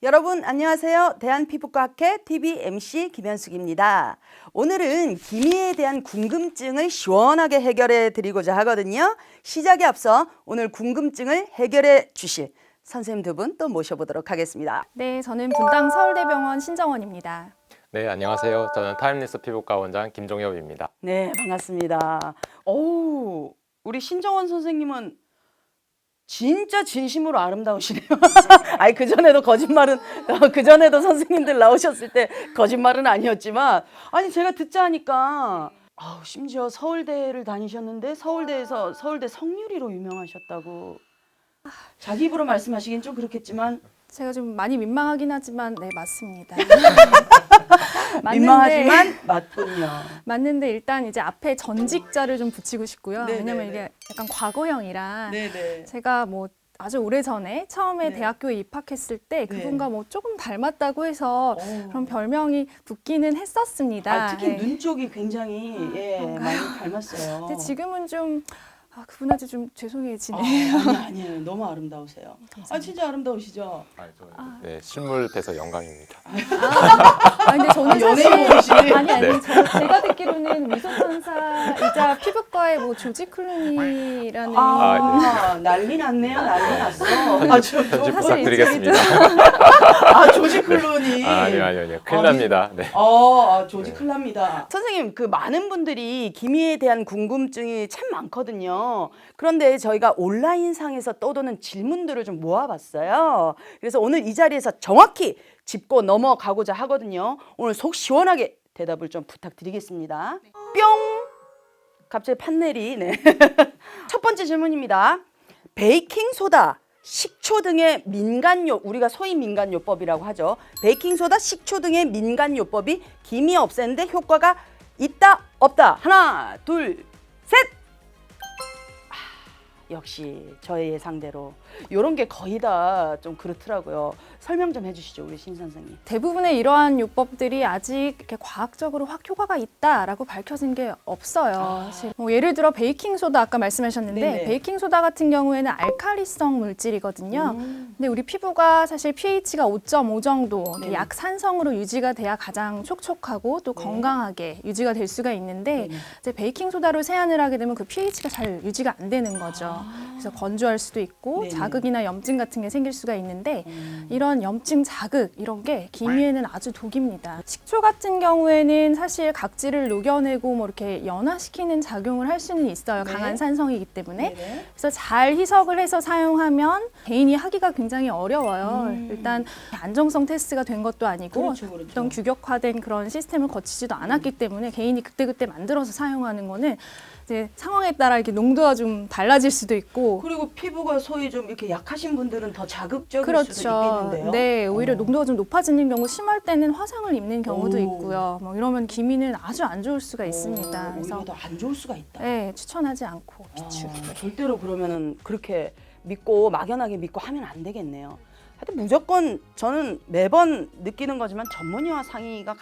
여러분 안녕하세요. 대한피부과학회 TV MC 김현숙입니다. 오늘은 기미에 대한 궁금증을 시원하게 해결해 드리고자 하거든요. 시작에 앞서 오늘 궁금증을 해결해 주실 선생님 두 분 또 모셔보도록 하겠습니다. 네, 저는 분당 서울대병원 신정원입니다. 네, 안녕하세요. 저는 타임리스 피부과 원장 김종엽입니다. 네, 반갑습니다. 어우, 우리 신정원 선생님은 진짜 진심으로 아름다우시네요. 아니 그전에도 그전에도 선생님들 나오셨을 때 거짓말은 아니었지만 아니 제가 듣자 하니까 심지어 서울대를 다니셨는데 서울대에서 서울대 성유리로 유명하셨다고 자기 입으로 말씀하시긴 좀 그렇겠지만 제가 좀 많이 민망하긴 하지만 네, 맞습니다. 민망하지만 맞군요. 맞는데 일단 이제 앞에 전직자를 좀 붙이고 싶고요. 네네네. 왜냐면 이게 약간 과거형이라 네네. 제가 뭐 아주 오래전에 처음에 네. 대학교에 입학했을 때 네. 그분과 뭐 조금 닮았다고 해서 오. 그런 별명이 붙기는 했었습니다. 특히 네. 눈 쪽이 굉장히 많이 닮았어요. 근데 지금은 좀 그분한테 좀 죄송해지네요. 아니에요. 너무 아름다우세요. 진짜 아름다우시죠? 네, 실물 뵈서 영광입니다. 근데 저는 연예인이시. 사실 아니 네. 제가 듣기로는 미소천사이자 피부과의 뭐 조지 클루니라는 난리 났네요. 난리 났어. 편집 부탁드리겠습니다. 조지 클루니. 아니요. 큰일 납니다. 네. 조지 큰일 납니다. 선생님, 그 많은 분들이 기미에 대한 궁금증이 참 많거든요. 그런데 저희가 온라인상에서 떠도는 질문들을 좀 모아봤어요. 그래서 오늘 이 자리에서 정확히 짚고 넘어가고자 하거든요. 오늘 속 시원하게 대답을 좀 부탁드리겠습니다. 뿅! 갑자기 판넬이. 네. 첫 번째 질문입니다. 베이킹소다, 식초 등의 민간요, 우리가 소위 민간요법이라고 하죠. 베이킹소다, 식초 등의 민간요법이 기미 없애는데 효과가 있다, 없다. 하나, 둘, 셋! 역시 저의 예상대로 이런 게 거의 다 좀 그렇더라고요. 설명 좀 해주시죠, 우리 신 선생님. 대부분의 이러한 요법들이 아직 이렇게 과학적으로 확 효과가 있다라고 밝혀진 게 없어요. 사실 뭐 예를 들어 베이킹소다 아까 말씀하셨는데 네네. 베이킹소다 같은 경우에는 알칼리성 물질이거든요. 근데 우리 피부가 사실 pH가 5.5 정도 네네. 약산성으로 유지가 돼야 가장 촉촉하고 또 네. 건강하게 유지가 될 수가 있는데 네네. 이제 베이킹소다로 세안을 하게 되면 그 pH가 잘 유지가 안 되는 거죠. 그래서 건조할 수도 있고 네네. 자극이나 염증 같은 게 생길 수가 있는데 이런 염증, 자극 이런 게 기미에는 아주 독입니다. 식초 같은 경우에는 사실 각질을 녹여내고 뭐 이렇게 연화시키는 작용을 할 수는 있어요. 네. 강한 산성이기 때문에. 네네. 그래서 잘 희석을 해서 사용하면 개인이 하기가 굉장히 어려워요. 일단 안정성 테스트가 된 것도 아니고 그렇죠. 어떤 규격화된 그런 시스템을 거치지도 않았기 때문에 개인이 그때그때 만들어서 사용하는 거는 이제 상황에 따라 이렇게 농도가 좀 달라질 수도 있고 그리고 피부가 소위 좀 이렇게 약하신 분들은 더 자극적일 수도 그렇죠. 있겠는데요. 네, 오히려 농도가 좀 높아지는 경우, 심할 때는 화상을 입는 경우도 오. 있고요. 뭐 이러면 기미는 아주 안 좋을 수가 있습니다. 오히려 더 안 좋을 수가 있다. 네, 추천하지 않고 비추. 절대로 그러면은 그렇게 믿고 막연하게 믿고 하면 안 되겠네요. 하여튼 무조건 저는 매번 느끼는 거지만 전문의와 상의가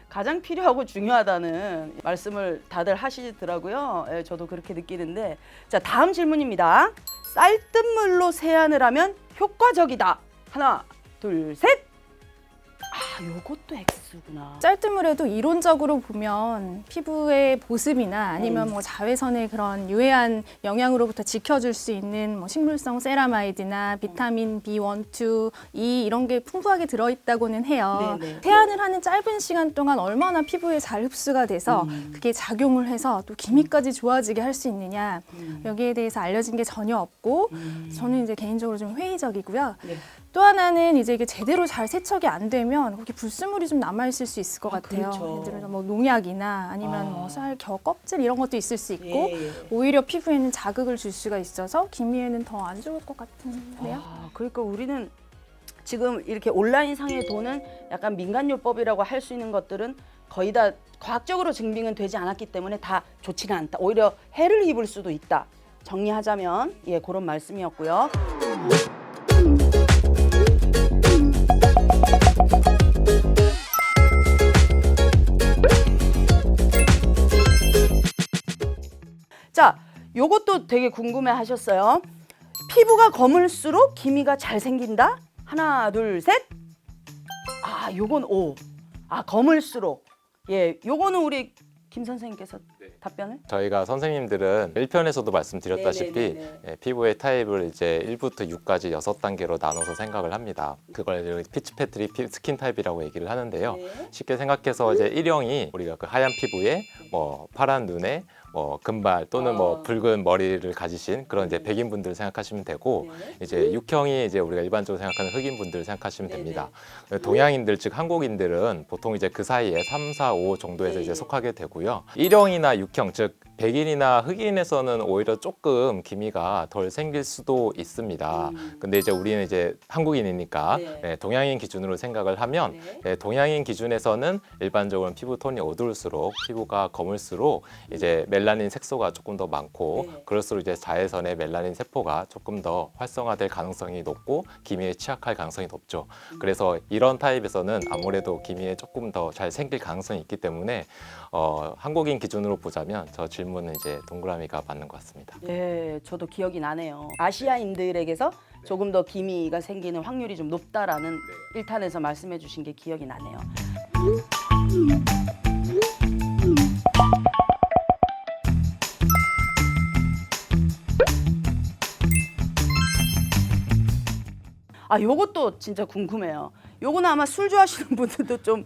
가장 필요하고 중요하다는 말씀을 다들 하시더라고요. 예, 저도 그렇게 느끼는데 자, 다음 질문입니다. 쌀뜨물로 세안을 하면 효과적이다. 하나, 둘, 셋. 요것도 X구나. 짤뜨물에도 이론적으로 보면 피부의 보습이나 아니면 뭐 자외선의 그런 유해한 영향으로부터 지켜줄 수 있는 뭐 식물성 세라마이드나 비타민 B1, 2, E 이런 게 풍부하게 들어있다고는 해요. 네네. 세안을 하는 짧은 시간 동안 얼마나 피부에 잘 흡수가 돼서 그게 작용을 해서 또 기미까지 좋아지게 할 수 있느냐 여기에 대해서 알려진 게 전혀 없고 저는 이제 개인적으로 좀 회의적이고요. 네. 또 하나는 이제 이게 제대로 잘 세척이 안 되면 거기 불순물이 좀 남아 있을 수 있을 것 같아요. 그렇죠. 예를 들어서 뭐 농약이나 아니면 뭐 쌀 겨 껍질 이런 것도 있을 수 있고 예. 오히려 피부에는 자극을 줄 수가 있어서 기미에는 더 안 좋을 것 같은데요. 그러니까 우리는 지금 이렇게 온라인 상에 도는 약간 민간요법이라고 할 수 있는 것들은 거의 다 과학적으로 증빙은 되지 않았기 때문에 다 좋지는 않다. 오히려 해를 입을 수도 있다. 정리하자면 그런 말씀이었고요. 요것도 되게 궁금해 하셨어요. 피부가 검을수록 기미가 잘 생긴다? 하나, 둘, 셋. 아, 요건 O. 아, 검을수록. 예, 요거는 우리 김 선생님께서 답변을? 저희가 선생님들은 1편에서도 말씀드렸다시피 네네네네. 예, 피부의 타입을 이제 1부터 6까지 6단계로 나눠서 생각을 합니다. 그걸 피츠패트리 스킨 타입이라고 얘기를 하는데요. 네. 쉽게 생각해서 이제 L형이 우리가 그 하얀 피부에 뭐 파란 눈에 뭐 금발 또는 뭐 붉은 머리를 가지신 그런 이제 백인분들 생각하시면 되고 네. 이제 6형이 이제 우리가 일반적으로 생각하는 흑인분들 생각하시면 네네. 됩니다. 동양인들 즉 한국인들은 보통 이제 그 사이에 3, 4, 5 정도에서 네. 이제 속하게 되고요. 1형이나 6형 즉 백인이나 흑인에서는 오히려 조금 기미가 덜 생길 수도 있습니다. 근데 이제 우리는 이제 한국인이니까 네. 네, 동양인 기준으로 생각을 하면 네. 네, 동양인 기준에서는 일반적으로 피부 톤이 어두울수록 피부가 검을수록 이제 멜라닌 색소가 조금 더 많고 네. 그럴수록 이제 자외선의 멜라닌 세포가 조금 더 활성화될 가능성이 높고 기미에 취약할 가능성이 높죠. 그래서 이런 타입에서는 아무래도 기미에 조금 더 잘 생길 가능성이 있기 때문에 한국인 기준으로 보자면 저 질문은 이제 동그라미가 맞는 것 같습니다. 네, 저도 기억이 나네요. 아시아인들에게서 조금 더 기미가 생기는 확률이 좀 높다라는 1탄에서 말씀해 주신 게 기억이 나네요. 아, 요것도 진짜 궁금해요. 요거는 아마 술 좋아하시는 분들도 좀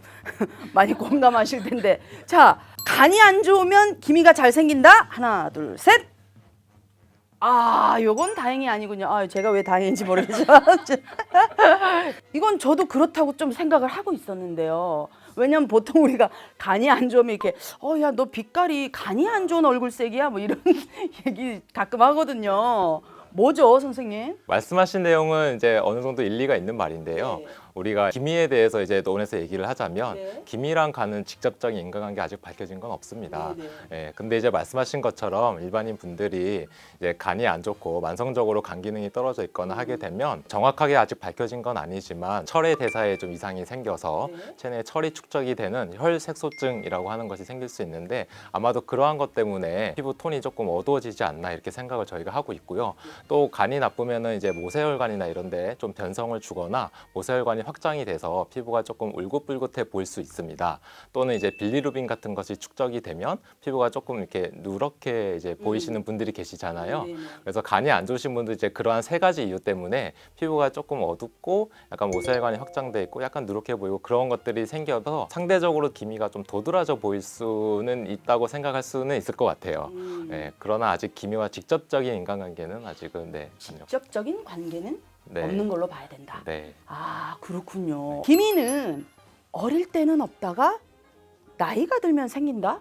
많이 공감하실 텐데. 자, 간이 안 좋으면 기미가 잘 생긴다? 하나, 둘, 셋. 아, 요건 다행이 아니군요. 아, 제가 왜 다행인지 모르겠지만. 이건 저도 그렇다고 좀 생각을 하고 있었는데요. 왜냐면 보통 우리가 간이 안 좋으면 이렇게 야, 너 빛깔이 간이 안 좋은 얼굴색이야? 뭐 이런 얘기 가끔 하거든요. 뭐죠, 선생님? 말씀하신 내용은 이제 어느 정도 일리가 있는 말인데요. 네. 우리가 기미에 대해서 이제 논에서 얘기를 하자면 네. 기미랑 간은 직접적인 인과관계 아직 밝혀진 건 없습니다. 네, 예, 근데 이제 말씀하신 것처럼 일반인 분들이 이제 간이 안 좋고 만성적으로 간 기능이 떨어져 있거나 하게 되면 정확하게 아직 밝혀진 건 아니지만 철의 대사에 좀 이상이 생겨서 네. 체내에 철이 축적이 되는 혈색소증이라고 하는 것이 생길 수 있는데 아마도 그러한 것 때문에 피부 톤이 조금 어두워지지 않나 이렇게 생각을 저희가 하고 있고요. 또 간이 나쁘면은 이제 모세혈관이나 이런데 좀 변성을 주거나 모세혈관이 확장이 돼서 피부가 조금 울긋불긋해 보일 수 있습니다. 또는 이제 빌리루빈 같은 것이 축적이 되면 피부가 조금 이렇게 누렇게 이제 보이시는 분들이 계시잖아요. 네, 네. 그래서 간이 안 좋으신 분들 이제 그러한 세 가지 이유 때문에 피부가 조금 어둡고 약간 모세혈관이 확장돼 있고 약간 누렇게 보이고 그런 것들이 생겨서 상대적으로 기미가 좀 도드라져 보일 수는 있다고 생각할 수는 있을 것 같아요. 네, 그러나 아직 기미와 직접적인 인간관계는 아직은 네, 전혀 직접적인 관계는 네. 없는 걸로 봐야 된다. 네. 아, 그렇군요. 기미는 어릴 때는 없다가 나이가 들면 생긴다?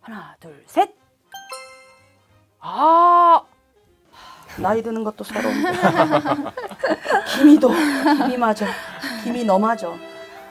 하나, 둘, 셋. 아, 나이 드는 것도 서러운데. 기미마저. 기미 너마저.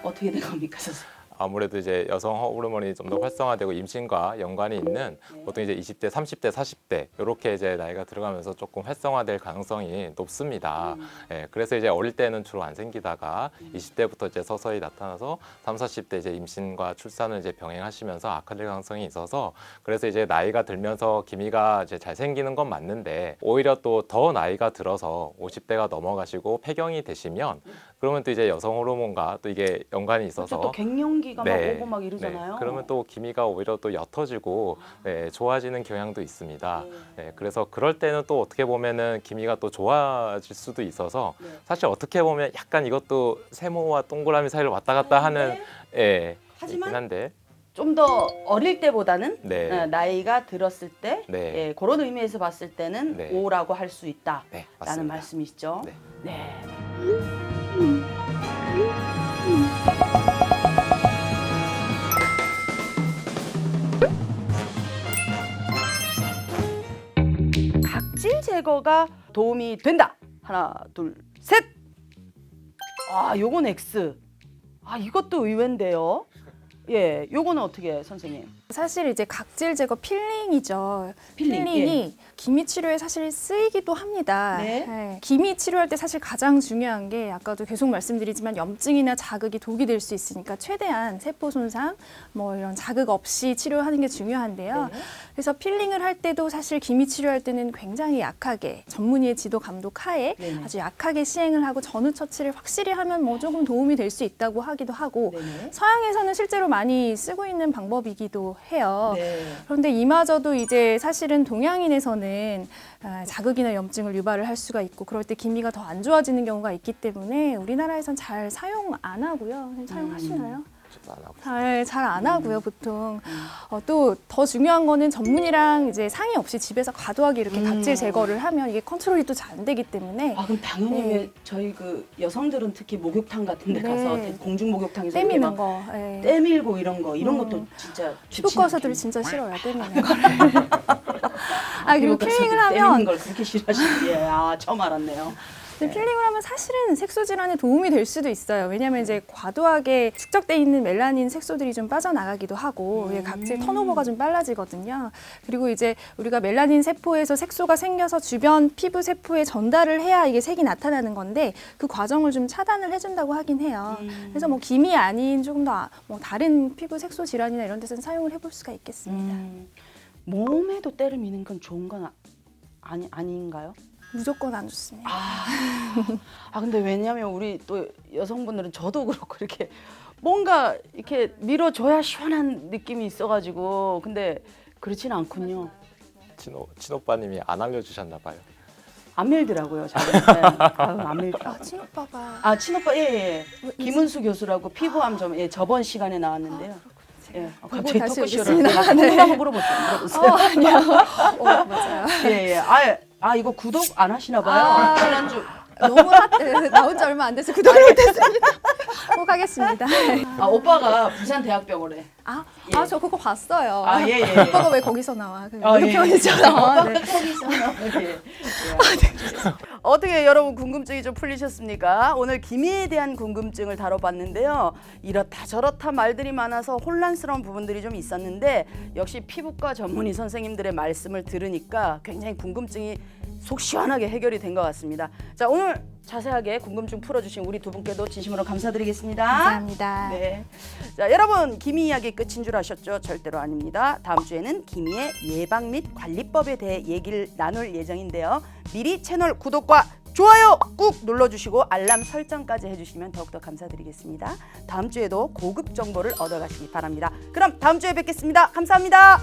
어떻게 된 겁니까, 선생님? 아무래도 이제 여성 호르몬이 좀 더 활성화되고 임신과 연관이 있는 보통 이제 20대, 30대, 40대 이렇게 이제 나이가 들어가면서 조금 활성화될 가능성이 높습니다. 예, 그래서 이제 어릴 때는 주로 안 생기다가 20대부터 이제 서서히 나타나서 30, 40대 이제 임신과 출산을 이제 병행하시면서 악화될 가능성이 있어서 그래서 이제 나이가 들면서 기미가 이제 잘 생기는 건 맞는데 오히려 또 더 나이가 들어서 50대가 넘어가시고 폐경이 되시면 그러면 또 이제 여성 호르몬과 또 이게 연관이 있어서 또 갱년기가 네, 막 오고 막 이러잖아요. 네, 그러면 또 기미가 오히려 또 옅어지고 네, 좋아지는 경향도 있습니다. 네, 그래서 그럴 때는 또 어떻게 보면은 기미가 또 좋아질 수도 있어서 네. 사실 어떻게 보면 약간 이것도 세모와 동그라미 사이를 왔다 갔다 하는 예, 하지만 있긴 한데 좀 더 어릴 때보다는 네. 나이가 들었을 때 네. 예, 그런 의미에서 봤을 때는 네. O라고 할 수 있다라는 네, 맞습니다. 말씀이시죠. 네. 네. 각질 제거가 도움이 된다. 하나, 둘, 셋. 아, 요건 X. 아, 이것도 의외인데요. 예, 요거는 어떻게 선생님? 사실 이제 각질 제거 필링이죠. 필링, 필링이 기미 치료에 사실 쓰이기도 합니다. 네. 기미 치료할 때 사실 가장 중요한 게 아까도 계속 말씀드리지만 염증이나 자극이 독이 될 수 있으니까 최대한 세포 손상, 뭐 이런 자극 없이 치료하는 게 중요한데요. 네. 그래서 필링을 할 때도 사실 기미 치료할 때는 굉장히 약하게 전문의의 지도 감독 하에 네네. 아주 약하게 시행을 하고 전후 처치를 확실히 하면 뭐 조금 도움이 될 수 있다고 하기도 하고 네네. 서양에서는 실제로 많이 쓰고 있는 방법이기도 해요. 네. 그런데 이마저도 이제 사실은 동양인에서는 자극이나 염증을 유발을 할 수가 있고 그럴 때 기미가 더 안 좋아지는 경우가 있기 때문에 우리나라에선 잘 사용 안 하고요. 사용하시나요? 저도 안 하고 잘 안 하고요, 보통. 또 더 중요한 거는 전문의랑 이제 상의 없이 집에서 과도하게 이렇게 각질 제거를 하면 이게 컨트롤이 또 잘 안 되기 때문에 아 그럼 당연히 네. 왜 저희 그 여성들은 특히 목욕탕 같은 데 네. 가서 공중 목욕탕에서 이렇게 때미는 막 거. 예. 때밀고 이런 것도 진짜 피부과 의사들이 진짜 싫어요, 때미는 거를. 그리고 필링을 때미는 하면 걸 그렇게 싫어하시는 아 처음 알았네요. 근데 필링을 하면 사실은 색소 질환에 도움이 될 수도 있어요. 왜냐하면 이제 과도하게 축적돼 있는 멜라닌 색소들이 좀 빠져나가기도 하고 이게 각질 턴오버가 좀 빨라지거든요. 그리고 이제 우리가 멜라닌 세포에서 색소가 생겨서 주변 피부 세포에 전달을 해야 이게 색이 나타나는 건데 그 과정을 좀 차단을 해준다고 하긴 해요. 그래서 뭐 기미 아닌 조금 더 뭐 다른 피부 색소 질환이나 이런 데서는 사용을 해볼 수가 있겠습니다. 몸에도 때를 미는 건 좋은 건 아닌가요? 무조건 안 좋습니다. 근데 왜냐면 우리 또 여성분들은 저도 그렇고 이렇게 뭔가 이렇게 밀어줘야 시원한 느낌이 있어가지고 근데 그렇진 않군요. 친오빠님이 안 알려주셨나 봐요. 안 밀더라고요. 저는. 안 밀더라고요. 친오빠가 친오빠 예. 김은수 교수라고 피부암 저번 시간에 나왔는데요. 예. 갑자기 다시 토크쇼를 오겠습니다. 궁금한 거 물어보세요. 아니요. 맞아요. 예. 이거 구독 안 하시나 봐요. 지난주 너무 나온 지 얼마 안 돼서 구독을 못했습니다. 꼭 하겠습니다. 오빠가 부산대학병원에 저 그거 봤어요. 예. 오빠가 왜 거기서 나와? 그 예. 편이잖아. 네. 어떻게 여러분 궁금증이 좀 풀리셨습니까? 오늘 기미에 대한 궁금증을 다뤄봤는데요. 이렇다 저렇다 말들이 많아서 혼란스러운 부분들이 좀 있었는데 역시 피부과 전문의 선생님들의 말씀을 들으니까 굉장히 궁금증이 속 시원하게 해결이 된 것 같습니다. 자, 오늘 자세하게 궁금증 풀어주신 우리 두 분께도 진심으로 감사드리겠습니다. 감사합니다. 네. 자, 여러분 기미 이야기 끝인 줄 아셨죠? 절대로 아닙니다. 다음 주에는 기미의 예방 및 관리법에 대해 얘기를 나눌 예정인데요. 미리 채널 구독과 좋아요 꾹 눌러주시고 알람 설정까지 해주시면 더욱더 감사드리겠습니다. 다음 주에도 고급 정보를 얻어가시기 바랍니다. 그럼 다음 주에 뵙겠습니다. 감사합니다.